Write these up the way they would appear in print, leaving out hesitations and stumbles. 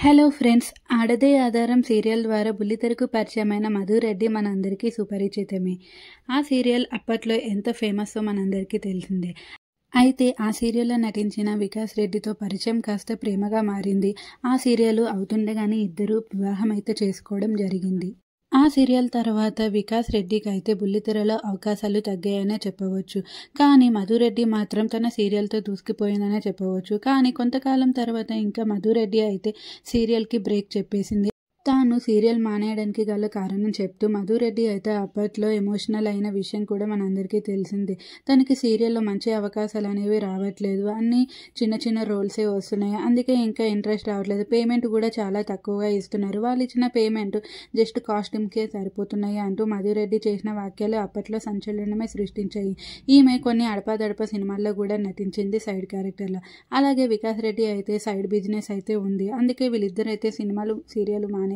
Hello friends, ఆడదే ఆధారం serial ద్వారా బుల్లితెరకు పరిచయమైన మధు రెడ్డి మనందరికీ సుపరిచితమే. ఆ సీరియల్ అప్పట్లో ఎంత ఫేమస్సో మనందరికీ తెలిసిందే. అయితే ఆ సీరియల్లో నటించిన వికాస్ రెడ్డితో పరిచయం కాస్త ప్రేమగా మారింది. ఆ సీరియల్ అవుతుండగానే ఇద్దరూ వివాహం అయితే చేసుకోవడం జరిగింది. ఆ సీరియల్ తర్వాత వికాస్ రెడ్డికి అయితే బుల్లితెరలో అవకాశాలు తగ్గాయనే చెప్పవచ్చు. కానీ మధురెడ్డి మాత్రం తన సీరియల్తో దూసుకుపోయిందనే చెప్పవచ్చు. కానీ కొంతకాలం తర్వాత ఇంకా మధురెడ్డి అయితే సీరియల్కి బ్రేక్ చెప్పేసింది. తాను సీరియల్ మానేయడానికి గల కారణం చెప్తూ మధురెడ్డి అయితే అప్పట్లో ఎమోషనల్ అయిన విషయం కూడా మనందరికీ తెలిసిందే. తనకి సీరియల్లో మంచి అవకాశాలు అనేవి రావట్లేదు, అన్నీ చిన్న చిన్న రోల్సే వస్తున్నాయి, అందుకే ఇంకా ఇంట్రెస్ట్ రావట్లేదు, పేమెంట్ కూడా చాలా తక్కువగా ఇస్తున్నారు, వాళ్ళు ఇచ్చిన పేమెంట్ జస్ట్ కాస్ట్యూమ్కే సరిపోతున్నాయి అంటూ మధురెడ్డి చేసిన వ్యాఖ్యలు అప్పట్లో సంచలనమే సృష్టించాయి. ఈమె కొన్ని అడపాదడప సినిమాల్లో కూడా నటించింది సైడ్ క్యారెక్టర్లో. అలాగే వికాస్ రెడ్డి అయితే సైడ్ బిజినెస్ అయితే ఉంది, అందుకే వీళ్ళిద్దరైతే సినిమాలు సీరియల్ మానేసి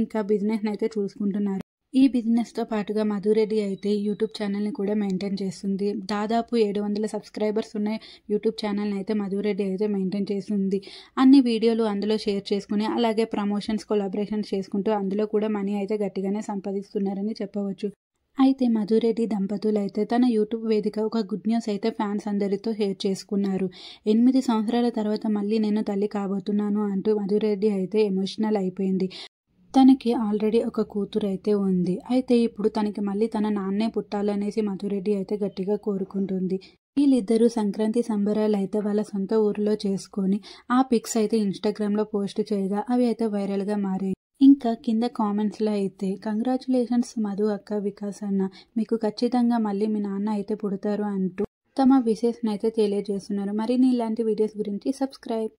ఇంకా బిజినెస్ అయితే చూసుకుంటున్నారు. ఈ బిజినెస్తో పాటుగా మధురెడ్డి అయితే యూట్యూబ్ ఛానల్ని కూడా మెయింటైన్ చేస్తుంది. దాదాపు 700 సబ్స్క్రైబర్స్ ఉన్న యూట్యూబ్ ఛానల్ని అయితే మధురెడ్డి అయితే మెయింటైన్ చేస్తుంది. అన్ని వీడియోలు అందులో షేర్ చేసుకుని అలాగే ప్రమోషన్స్, కొలాబరేషన్స్ చేసుకుంటూ అందులో కూడా మనీ అయితే గట్టిగానే సంపాదిస్తున్నారని చెప్పవచ్చు. అయితే మధురెడ్డి దంపతులు అయితే తన యూట్యూబ్ వేదిక ఒక గుడ్ న్యూస్ అయితే ఫ్యాన్స్ అందరితో షేర్ చేసుకున్నారు. 8 సంవత్సరాల తర్వాత మళ్ళీ నేను తల్లి కాబోతున్నాను అంటూ మధురెడ్డి అయితే ఎమోషనల్ అయిపోయింది. తనకి ఆల్రెడీ ఒక కూతురు అయితే ఉంది. అయితే ఇప్పుడు తనకి మళ్ళీ తన నాన్నే పుట్టాలనేసి మధురెడ్డి అయితే గట్టిగా కోరుకుంటుంది. వీళ్ళిద్దరూ సంక్రాంతి సంబరాలు అయితే వాళ్ళ సొంత ఊరిలో చేసుకొని ఆ పిక్స్ అయితే ఇన్స్టాగ్రామ్లో పోస్ట్ చేయగా అవి అయితే వైరల్గా మారాయి. ఇంకా కింద కామెంట్స్లో అయితే కంగ్రాచులేషన్స్ మధు అక్క, వికాస్ అన్న, మీకు ఖచ్చితంగా మళ్ళీ మీ నాన్న అయితే పుడతారు అంటూ తమ విషెస్ని అయితే తెలియజేస్తున్నారు. మరిన్ని ఇలాంటి వీడియోస్ గురించి సబ్స్క్రైబ్.